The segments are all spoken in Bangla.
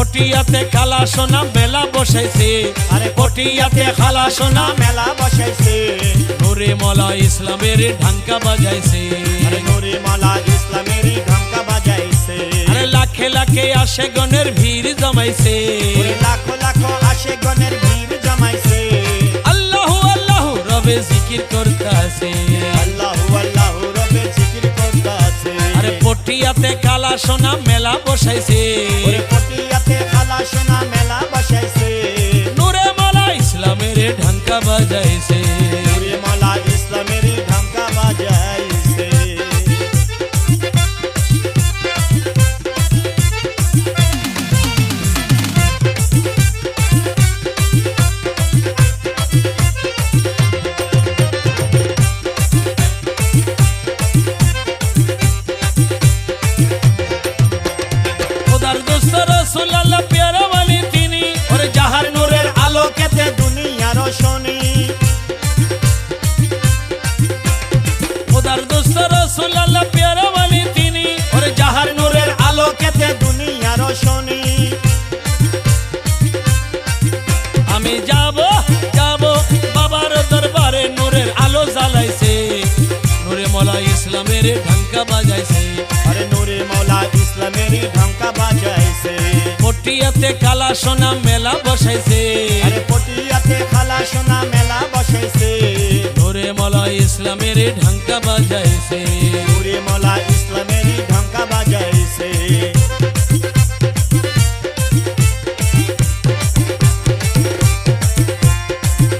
পটিয়াতে খালা সোনা মেলা বসাইছে, আরে পটিয়াতে খালা সোনা মেলা বসাইছে, নূরে মওলা ইসলামের ঢাঙ্কা বাজাইছে, আরে নূরে মওলা ইসলামের ঢাঙ্কা বাজাইছে, আরে লাখে লাখে আসে গণের ভিড় জমাইছে, ওরে লাখো লাখো আসে গণের ভিড় জমাইছে, আল্লাহু আল্লাহু রবে জিকির করতাছে, আল্লাহু আল্লাহু রবে জিকির করতাছে, আরে পটিয়াতে খালা সোনা মেলা বসাইছে, ওরে পটিয়াতে খালা সোনা মেলা বসাইছে, নূরে মওলা ইসলামের ঢাঙ্কা বাজাইছে, নূরে মওলা ইসলামের ঢাঙ্কা বাজাইছে। খোদার দোস্ত রাসূলুল্লাহ প্যারা ওয়ালি তিনি, ওরে যাহার নূরের আলোকেতে দুনিয়ার রোশনী, খোদার দোস্ত রাসূলুল্লাহ প্যারা ওয়ালি তিনি, ওরে যাহার নূরের আলোকেতে দুনিয়ার রোশনী, আমি যাব যাব বাবার দরবারে, নূরের আলো জ্বালাইছে, নূরে মওলা ইসলামের ঢাঙ্কা বাজাইছে, আরে নূরে মওলা ইসলামের ঢাঙ্কা বাজাইছে, পটিয়াতে কালা সোনা মেলা বসাইছে, আরে পটিয়াতে খালা সোনা মেলা বসাইছে, নূরে মওলা ইসলামের ঢাঙ্কা বাজাইছে, নূরে মওলা ইসলামের ঢাঙ্কা বাজাইছে,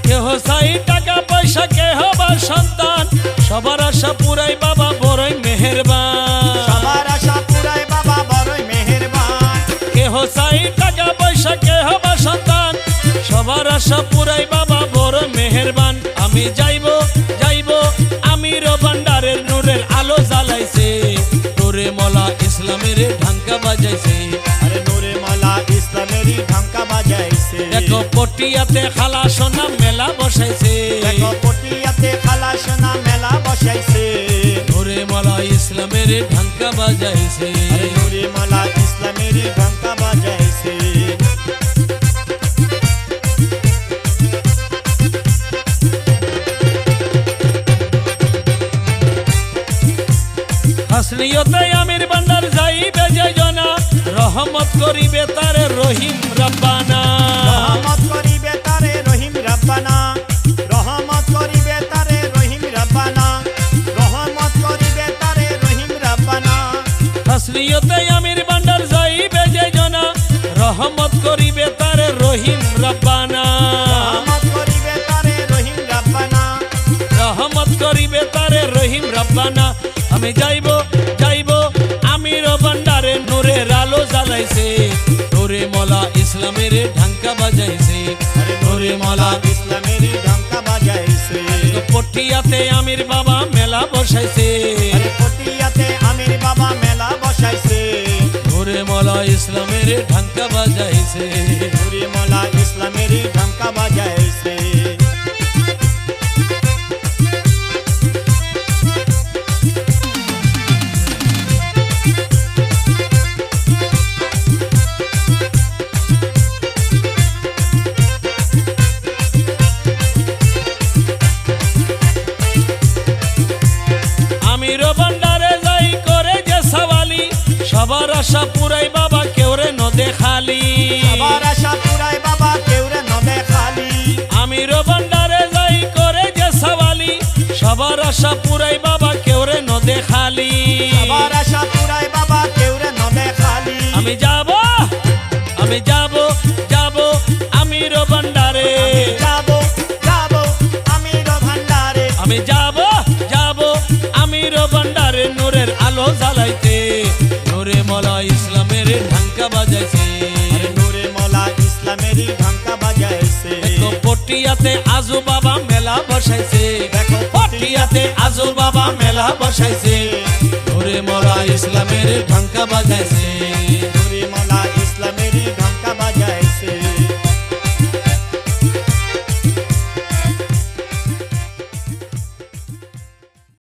কেহ চাই টাকা পয়সা কেহ বা সন্তান, সবার আশা পুরাই বাবা বড়ই মেহেরবান, সবার আশা পুরাই বাবা বড়ই মেহেরবান, কেহ চাই টাকা পয়সা কেহ বা সন্তান, সবার আশা পুরাই বাবা বড় মেহেরবান, আমি যাইব যাইব আমির ভান্ডারের নূরের আলো জ্বালাইছে, নূরে মওলা ইসলামের ঢাঙ্কা বাজাইছে, আরে নূরে মওলা ইসলামের ঢাঙ্কা বাজাইছে, দেখো পটিয়াতে খালা সোনা মেলা বসাইছে, দেখো পটিয়াতে খালা সোনা মেলা বসাইছে, নূরে মওলা ইসলামের ঢাঙ্কা বাজাইছে, আরে নূরে মওলা ইসলামের ঢাঙ্কা বাজাইছে, হাসনিয়তে আমির ভান্ডার যাইবে যে জনা, রহমত করিবে তারে রহিম রব্বানা, রহমত করিবে তারে রহিম রব্বানা, রহমত করিবে তারে রহিম রব্বানা, রহমত করিবে তারে রহিম রব্বানা, হাসনিয়তে আমির ভান্ডার যাইবে যে জনা, রহমত করিবে তারে রহিম রব্বানা, রহমত করিবে তারে রহিম রব্বানা, রহমত করিবে তারে রহিম রব্বানা, আমি যাইব যাইব আমির ভান্ডারে নূরের আলো জ্বালাইছে, নূরে মওলা ইসলামের ঢাঙ্কা বাজাইছে, আরে নূরে মওলা ইসলামের ঢাঙ্কা বাজাইছে, পটিয়াতে আমির বাবা মেলা বসাইছে, আরে পটিয়াতে আমির বাবা মেলা বসাইছে, নূরে মওলা ইসলামের ঢাঙ্কা বাজাইছে, নূরে মওলা ইসলামের ঢাঙ্কা বাজাইছে, আমির ভান্ডারে যাই করে যে সওয়ালি, সবার আশা পুরাই বাবা কেউ রে নদে খালি, সবার আশা পুরাই বাবা কেউ রে নদে খালি, আমির ভান্ডারে যাই করে যে সওয়ালি, সবার আশা পুরাই বাবা কেউ রে নদে খালি, সবার আশা পুরাই বাবা কেউ রে নদে খালি, আমি যাব আমি যাব যাব আমির ভান্ডারে, যাব যাব আমির ভান্ডারে, আমি যাব যাব আমির ভান্ডারে, নূরের আলো জ্বালাইতে, নূরে মওলা ইসলামের ঢাঙ্কা বাজাইছে, আরে নূরে মওলা ইসলামের ঢাঙ্কা বাজাইছে, দেখো পটিয়াতে আজু বাবা মেলা বসাইছে, দেখো পটিয়াতে আজু বাবা মেলা বসাইছে, নূরে মওলা ইসলামের ঢাঙ্কা বাজাইছে,